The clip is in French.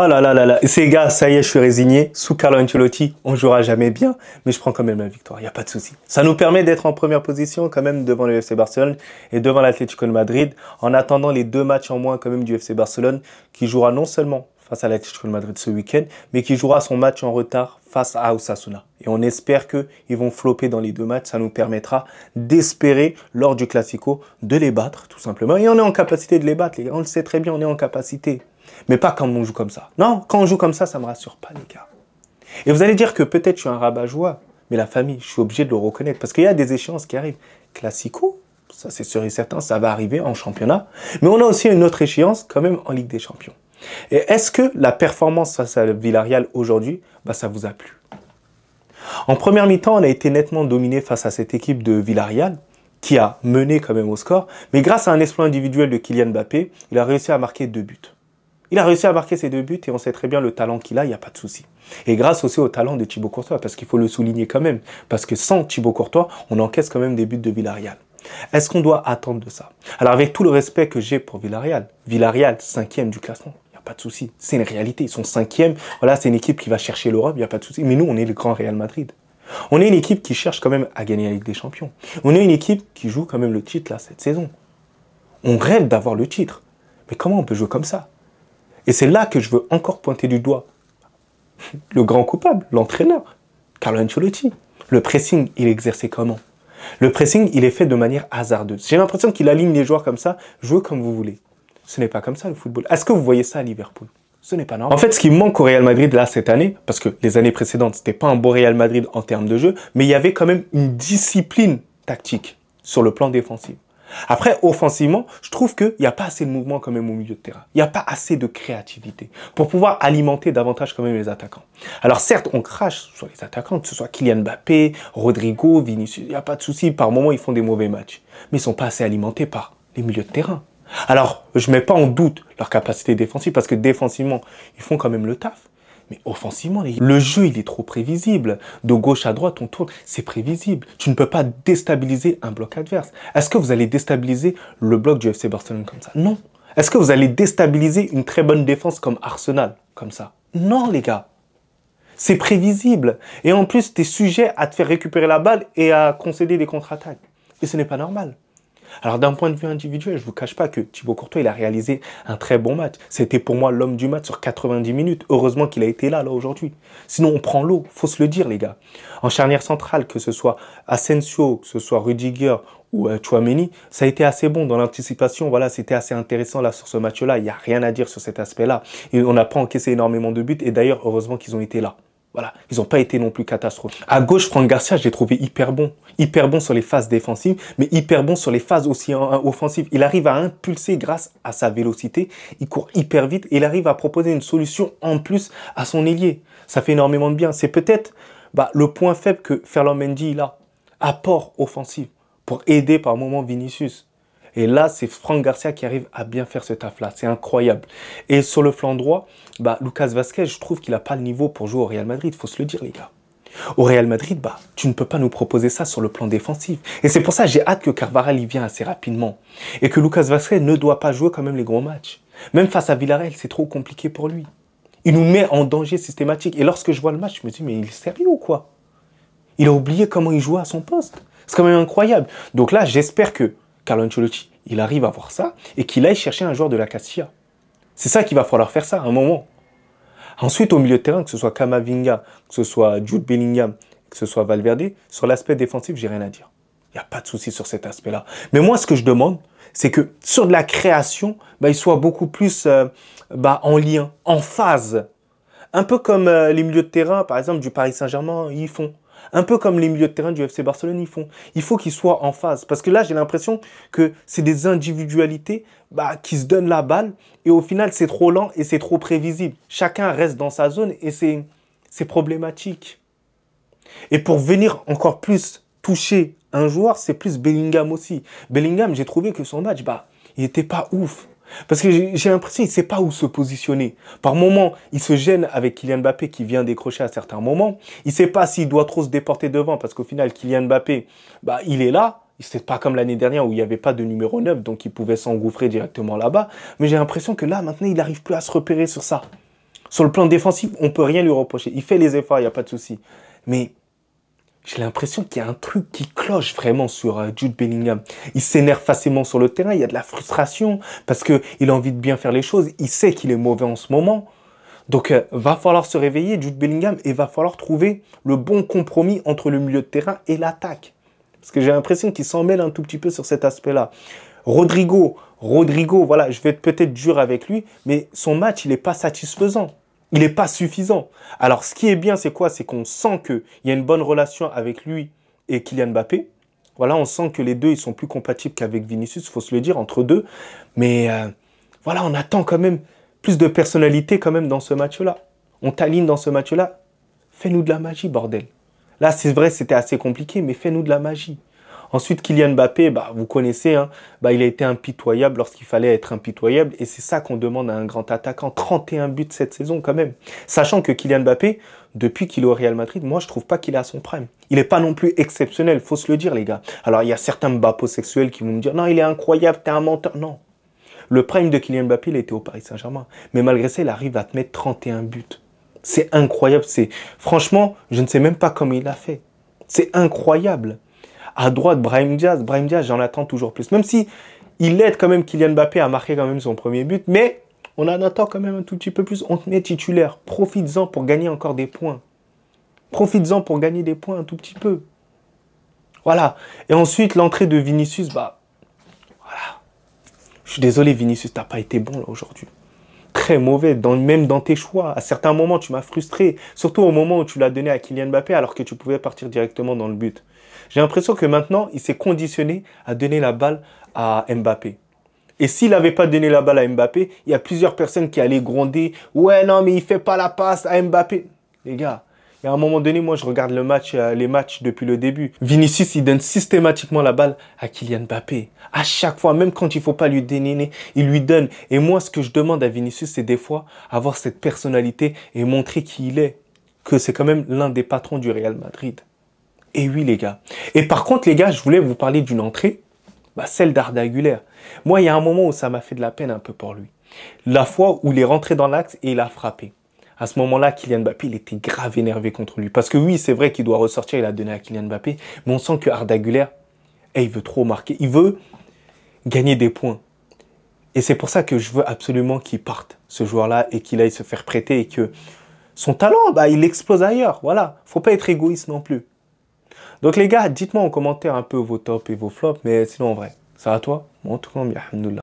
Oh là là là là, ces gars, ça y est, je suis résigné. Sous Carlo Ancelotti, on jouera jamais bien, mais je prends quand même la victoire, il n'y a pas de souci. Ça nous permet d'être en première position quand même devant le FC Barcelone et devant l'Atlético de Madrid, en attendant les 2 matchs en moins quand même du FC Barcelone, qui jouera non seulement face à l'Atlético de Madrid ce week-end, mais qui jouera son match en retard face à Osasuna. Et on espère qu'ils vont flopper dans les 2 matchs, ça nous permettra d'espérer, lors du Classico, de les battre, tout simplement. Et on est en capacité de les battre, les gars, on le sait très bien, on est en capacité. Mais pas quand on joue comme ça. Non, quand on joue comme ça me rassure pas, les gars. Et vous allez dire que peut-être je suis un rabat-joie, mais la famille, je suis obligé de le reconnaître. Parce qu'il y a des échéances qui arrivent. Classico, ça c'est sûr et certain, ça va arriver en championnat. Mais on a aussi une autre échéance quand même en Ligue des Champions. Et est-ce que la performance face à Villarreal aujourd'hui, ça vous a plu? En première mi-temps, on a été nettement dominé face à cette équipe de Villarreal, qui a mené quand même au score. Mais grâce à un exploit individuel de Kylian Mbappé, il a réussi à marquer 2 buts. Il a réussi à marquer ses 2 buts et on sait très bien le talent qu'il a, il n'y a pas de souci. Et grâce aussi au talent de Thibaut Courtois, parce qu'il faut le souligner quand même. Parce que sans Thibaut Courtois, on encaisse quand même des buts de Villarreal. Est-ce qu'on doit attendre de ça? Alors avec tout le respect que j'ai pour Villarreal, 5e du classement, il n'y a pas de souci. C'est une réalité, ils sont 5e. Voilà, c'est une équipe qui va chercher l'Europe, il n'y a pas de souci. Mais nous, on est le grand Real Madrid. On est une équipe qui cherche quand même à gagner la Ligue des Champions. On est une équipe qui joue quand même le titre là cette saison. On rêve d'avoir le titre. Mais comment on peut jouer comme ça? Et c'est là que je veux encore pointer du doigt le grand coupable, l'entraîneur, Carlo Ancelotti. Le pressing, il est exercé comment? Le pressing, il est fait de manière hasardeuse. J'ai l'impression qu'il aligne les joueurs comme ça, jouez comme vous voulez. Ce n'est pas comme ça le football. Est-ce que vous voyez ça à Liverpool? Ce n'est pas normal. En fait, ce qui manque au Real Madrid là cette année, parce que les années précédentes, c'était pas un beau Real Madrid en termes de jeu, mais il y avait quand même une discipline tactique sur le plan défensif. Après, offensivement, je trouve qu'il n'y a pas assez de mouvement quand même au milieu de terrain. Il n'y a pas assez de créativité pour pouvoir alimenter davantage quand même les attaquants. Alors certes, on crache sur les attaquants, que ce soit Kylian Mbappé, Rodrigo, Vinicius, il n'y a pas de souci. Par moments, ils font des mauvais matchs. Mais ils ne sont pas assez alimentés par les milieux de terrain. Alors, je ne mets pas en doute leur capacité défensive parce que défensivement, ils font quand même le taf. Mais offensivement, le jeu, il est trop prévisible. De gauche à droite, on tourne, c'est prévisible. Tu ne peux pas déstabiliser un bloc adverse. Est-ce que vous allez déstabiliser le bloc du FC Barcelone comme ça? Non. Est-ce que vous allez déstabiliser une très bonne défense comme Arsenal comme ça? Non, les gars. C'est prévisible. Et en plus, tu es sujet à te faire récupérer la balle et à concéder des contre-attaques. Et ce n'est pas normal. Alors d'un point de vue individuel, je ne vous cache pas que Thibaut Courtois, il a réalisé un très bon match. C'était pour moi l'homme du match sur 90 minutes. Heureusement qu'il a été là aujourd'hui. Sinon, on prend l'eau, faut se le dire les gars. En charnière centrale, que ce soit Asensio, que ce soit Rudiger ou Tchouaméni, ça a été assez bon dans l'anticipation. Voilà, c'était assez intéressant là sur ce match-là. Il n'y a rien à dire sur cet aspect-là. Et on n'a pas encaissé énormément de buts et d'ailleurs, heureusement qu'ils ont été là. Voilà, ils n'ont pas été non plus catastrophiques. À gauche, Franck Garcia, je l'ai trouvé hyper bon. Hyper bon sur les phases défensives, mais hyper bon sur les phases aussi offensives. Il arrive à impulser grâce à sa vélocité. Il court hyper vite et il arrive à proposer une solution en plus à son ailier. Ça fait énormément de bien. C'est peut-être le point faible que Ferland Mendy il a. Apport offensif pour aider par moment Vinicius. Et là, c'est Franck Garcia qui arrive à bien faire ce taf-là. C'est incroyable. Et sur le flanc droit, Lucas Vazquez, je trouve qu'il n'a pas le niveau pour jouer au Real Madrid. Il faut se le dire, les gars. Au Real Madrid, tu ne peux pas nous proposer ça sur le plan défensif. Et c'est pour ça que j'ai hâte que Carvajal y vienne assez rapidement. Et que Lucas Vazquez ne doit pas jouer quand même les gros matchs. Même face à Villarreal, c'est trop compliqué pour lui. Il nous met en danger systématique. Et lorsque je vois le match, je me dis, mais il est sérieux ou quoi? Il a oublié comment il jouait à son poste. C'est quand même incroyable. Donc là, j'espère que Carlo Ancelotti, il arrive à voir ça et qu'il aille chercher un joueur de la Castilla. C'est ça qu'il va falloir faire ça à un moment. Ensuite, au milieu de terrain, que ce soit Camavinga, que ce soit Jude Bellingham, que ce soit Valverde, sur l'aspect défensif, j'ai rien à dire. Il n'y a pas de souci sur cet aspect-là. Mais moi, ce que je demande, c'est que sur de la création, il soit beaucoup plus en lien, en phase. Un peu comme les milieux de terrain, par exemple, du Paris Saint-Germain, ils font. Un peu comme les milieux de terrain du FC Barcelone, ils font. Il faut qu'ils soient en phase. Parce que là, j'ai l'impression que c'est des individualités qui se donnent la balle. Et au final, c'est trop lent et c'est trop prévisible. Chacun reste dans sa zone et c'est problématique. Et pour venir encore plus toucher un joueur, c'est plus Bellingham aussi. Bellingham, j'ai trouvé que son match, il n'était pas ouf. Parce que j'ai l'impression qu'il ne sait pas où se positionner. Par moments, il se gêne avec Kylian Mbappé qui vient décrocher à certains moments. Il ne sait pas s'il doit trop se déporter devant parce qu'au final, Kylian Mbappé, il est là. C'est pas comme l'année dernière où il n'y avait pas de numéro 9, donc il pouvait s'engouffrer directement là-bas. Mais j'ai l'impression que là, maintenant, il n'arrive plus à se repérer sur ça. Sur le plan défensif, on peut rien lui reprocher. Il fait les efforts, il n'y a pas de souci. Mais j'ai l'impression qu'il y a un truc qui cloche vraiment sur Jude Bellingham. Il s'énerve facilement sur le terrain, il y a de la frustration parce qu'il a envie de bien faire les choses. Il sait qu'il est mauvais en ce moment. Donc, va falloir se réveiller, Jude Bellingham, et va falloir trouver le bon compromis entre le milieu de terrain et l'attaque. Parce que j'ai l'impression qu'il s'en mêle un tout petit peu sur cet aspect-là. Rodrigo, voilà, je vais être peut-être dur avec lui, mais son match, il n'est pas satisfaisant. Il n'est pas suffisant. Alors, ce qui est bien, c'est quoi? C'est qu'on sent qu'il y a une bonne relation avec lui et Kylian Mbappé. Voilà, on sent que les deux, ils sont plus compatibles qu'avec Vinicius, il faut se le dire, entre deux. Mais voilà, on attend quand même plus de personnalité quand même dans ce match-là. On t'aligne dans ce match-là. Fais-nous de la magie, bordel. Là, c'est vrai, c'était assez compliqué, mais fais-nous de la magie. Ensuite, Kylian Mbappé, vous connaissez, hein, il a été impitoyable lorsqu'il fallait être impitoyable. Et c'est ça qu'on demande à un grand attaquant. 31 buts cette saison quand même. Sachant que Kylian Mbappé, depuis qu'il est au Real Madrid, moi, je trouve pas qu'il est à son prime. Il n'est pas non plus exceptionnel, faut se le dire, les gars. Alors, il y a certains Mbapposexuels qui vont me dire, non, il est incroyable, t'es un menteur. Non. Le prime de Kylian Mbappé, il était au Paris Saint-Germain. Mais malgré ça, il arrive à te mettre 31 buts. C'est incroyable. Franchement, je ne sais même pas comment il a fait. C'est incroyable. À droite, Brahim Diaz, j'en attends toujours plus. Même si il aide quand même Kylian Mbappé à marquer quand même son premier but, mais on en attend quand même un tout petit peu plus. On te met titulaire. Profites-en pour gagner encore des points. Profites-en pour gagner des points un tout petit peu. Voilà. Et ensuite, l'entrée de Vinicius, voilà. Je suis désolé, Vinicius, t'as pas été bon là aujourd'hui. Très mauvais, même dans tes choix. À certains moments, tu m'as frustré. Surtout au moment où tu l'as donné à Kylian Mbappé alors que tu pouvais partir directement dans le but. J'ai l'impression que maintenant, il s'est conditionné à donner la balle à Mbappé. Et s'il n'avait pas donné la balle à Mbappé, il y a plusieurs personnes qui allaient gronder. Ouais, non, mais il fait pas la passe à Mbappé. Les gars, il y a un moment donné, moi, je regarde les matchs depuis le début. Vinicius, il donne systématiquement la balle à Kylian Mbappé. À chaque fois, même quand il ne faut pas lui donner, il lui donne. Et moi, ce que je demande à Vinicius, c'est des fois avoir cette personnalité et montrer qui il est. Que c'est quand même l'un des patrons du Real Madrid. Et oui, les gars. Et par contre, les gars, je voulais vous parler d'une entrée, celle d'Arda Güler. Moi, il y a un moment où ça m'a fait de la peine un peu pour lui. La fois où il est rentré dans l'axe et il a frappé. À ce moment-là, Kylian Mbappé, il était grave énervé contre lui. Parce que oui, c'est vrai qu'il doit ressortir, il a donné à Kylian Mbappé. Mais on sent que Arda Güler, il veut trop marquer. Il veut gagner des points. Et c'est pour ça que je veux absolument qu'il parte, ce joueur-là, et qu'il aille se faire prêter et que son talent, il explose ailleurs. Voilà. Faut pas être égoïste non plus. Donc les gars, dites-moi en commentaire un peu vos tops et vos flops, mais sinon en vrai, ça va toi? Moi en tout cas, alhamdoulilah.